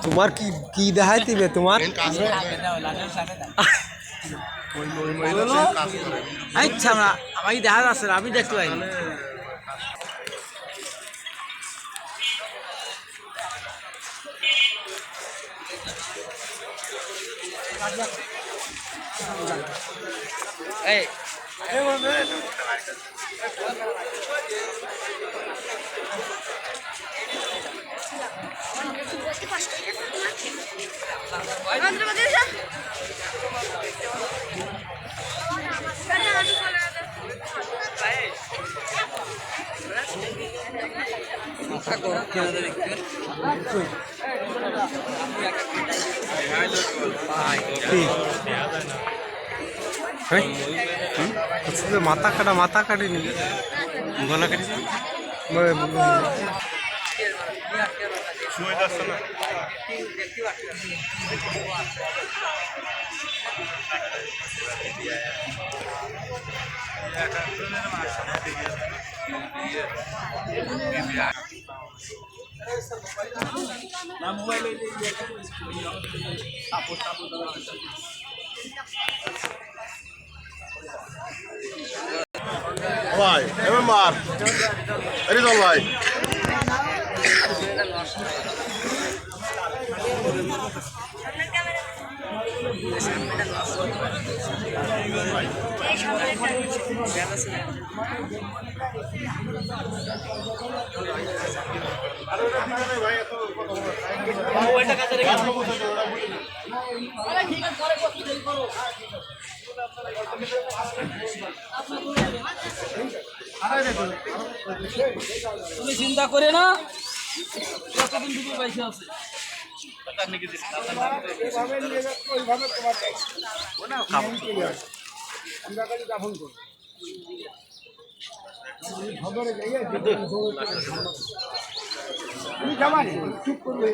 তোমার কি দেখাই দিবে তোমার আচ্ছা আমাকে দেখা যাচ্ছে না, আমি দেখতে পাইনি। এই মাথা কাটিনি, গলা কাটি ভাই এবার মার এরি চল ভাই তুমি চিন্তা করে না কতদিন থেকে পয়সা আছে চুপ করবে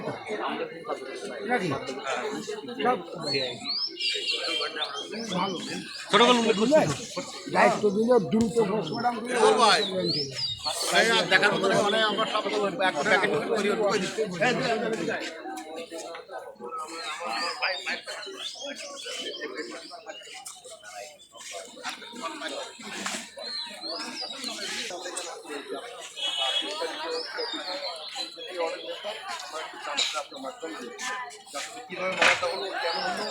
নাকি দায়িত্ব দিলে দ্রুত দেখার মতো মানে আমার সব কিভাবে মারাটা হলো কেন হলো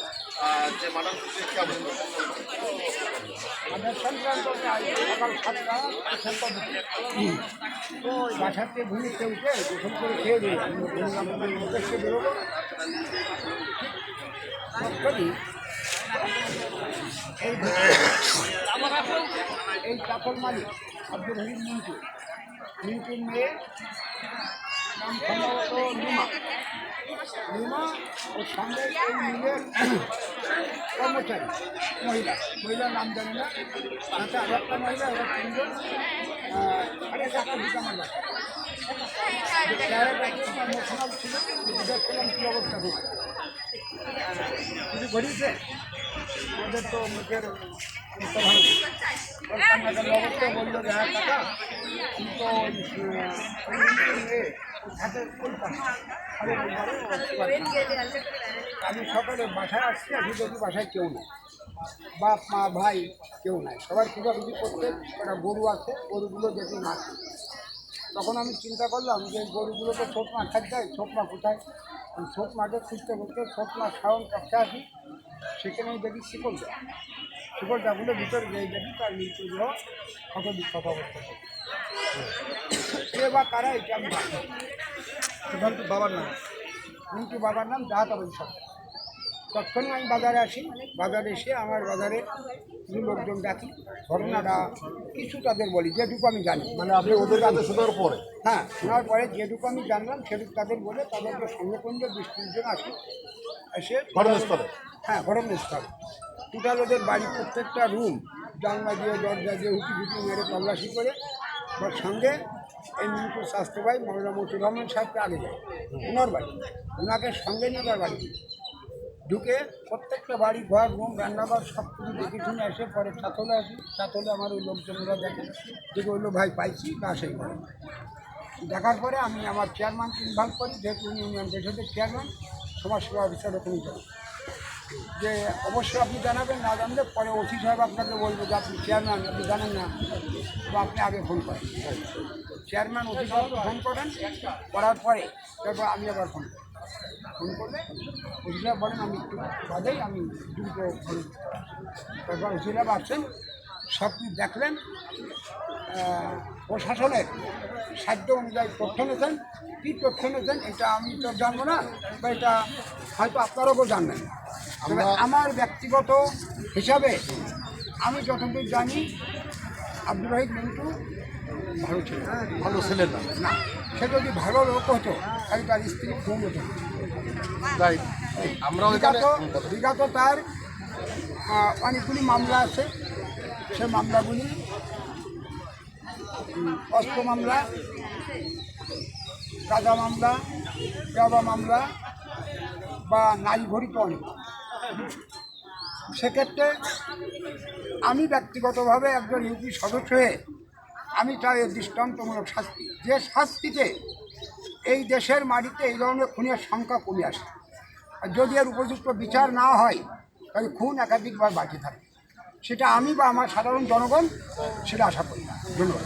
যে মারার কেমন তো বাসাতে ঘুমিয়ে উঠে গোসল করে খেয়ে দিয়ে উদ্দেশ্যে বেরোবো এই চাপল মালিক আব্দুল হালিম মিন্টুর মেয়ে নাম সম্ভবত লিমা ওর সঙ্গে এই মিলের কর্মচারী মহিলার নাম জানি না আচ্ছা একটা মহিলা ওরা তিনজন সাড়ে টাকা দিতে আমার বাসা ইমোশনাল ছিল দেখলাম কী অবস্থা হয়েছে কিছু ঘটিয়েছে আমাদের তো মুখের অবস্থা বললো যে হ্যাঁ টাকা কিন্তু আমি সকালে বাসায় আসছি আমি যদি বাসায় কেউ নেই বাপ মা ভাই কেউ নাই সবার খোঁজাখুঁজি করতে একটা গরু আছে গরুগুলো দেখি মাছ তখন আমি চিন্তা করলাম যে গরুগুলো তো ছোট মা খাদ্য দেয় ছোট মা কোথায় আমি ছোট মাকে খুঁজতে খুঁজতে ছোট মা খাওয়ান কাছে আসি সেখানে আমি দেখি শিকলটা বলে ভিতরে যেয়ে দেখি তার মৃত্যু দেহ ক্ষত অবস্থা সে বা কারা এটা আমি জানি বাবার নাম কিন্তু বাবার নাম জাহাত আবুল সরকার তখনই আমি বাজারে আসি বাজারে এসে আমার বাজারে কিছু লোকজন ডাকি ঘটনাটা কিছু তাদের বলি যেটুকু আমি জানি মানে আপনি ওদের কাছে শোনার পরে হ্যাঁ শোনার পরে যেটুকু আমি জানলাম সেটুকু তাদের বলে তাদেরকে সঙ্গে সঙ্গে 20-30 জন আসি এসে ঘটনাস্থলে? হ্যাঁ ঘটনাস্থলে টোটাল ওদের বাড়ি প্রত্যেকটা রুম জানলা দিয়ে দরজা দিয়ে হুটি হুটি মেরে তল্লাশি করে ওর সঙ্গে এই মিন্টু স্বাস্থ্য ভাই মৌলানা মতিউর রহমান সাহেবকে আগে যায় ওনার বাড়ি ওনাকে সঙ্গে নিয়ে তার বাড়ি ঢুকে প্রত্যেকটা বাড়ি ঘর রুম রান্নাঘর সব কিছু দেখে শুনে এসে পরে ছাতলে আসি ছাতলে আমার ওই লোকজনেরা দেখে যে বললো ভাই পাইছি না সেই করে দেখার পরে আমি আমার চেয়ারম্যানকে ইনভলভ করি যেহেতু উনি ইউনিয়ন পরিষদের চেয়ারম্যান সমাজসেবা অফিসার ওখানে যান যে অবশ্যই আপনি জানাবেন না জানলে পরে ওসি সাহেব আপনাকে বলবো যে আপনি চেয়ারম্যান আপনি জানেন না বা আপনি আগে ফোন করেন চেয়ারম্যান ওসি সাহেবকে ফোন করেন করার পরে তারপর আমি আবার ফোন করি ফোন করলে ওসি সাহেব বলেন আমি একটু বাদেই আমি দ্রুত ফোন তারপর ওসি সাহেব আসছেন সব কিছু দেখলেন প্রশাসনের সাধ্য অনুযায়ী তথ্য নিয়েছেন কী তথ্য নিয়েছেন এটা আমি তো জানবো না বা এটা হয়তো আপনারাও জানবেন না তবে আমার ব্যক্তিগত হিসাবে আমি যতদূর জানি আব্দুর রহিম মিন্টু ভালো ছিল ভালো ছিলেন না? না সে যদি ভালো লোক হতো তাহলে তার স্ত্রী খুন হতো তাই আমরাও এখানে বিগত তার অনেকগুলি মামলা আছে সে মামলাগুলি অস্ত্র মামলা গাঁজা মামলা ইয়াবা মামলা বা নারী ঘড়িত অনেক সেক্ষেত্রে আমি ব্যক্তিগতভাবে একজন ইউপি সদস্য হয়ে আমি চাই দৃষ্টান্তমূলক শাস্তি যে শাস্তিতে এই দেশের মাটিতে এই ধরনের খুনের সংখ্যা কমে আসে আর যদি এর উপযুক্ত বিচার না হয় তাহলে খুন একাধিকবার বাকি থাকে সেটা আমি বা আমার সাধারণ জনগণ সেটা আশা করি না ধন্যবাদ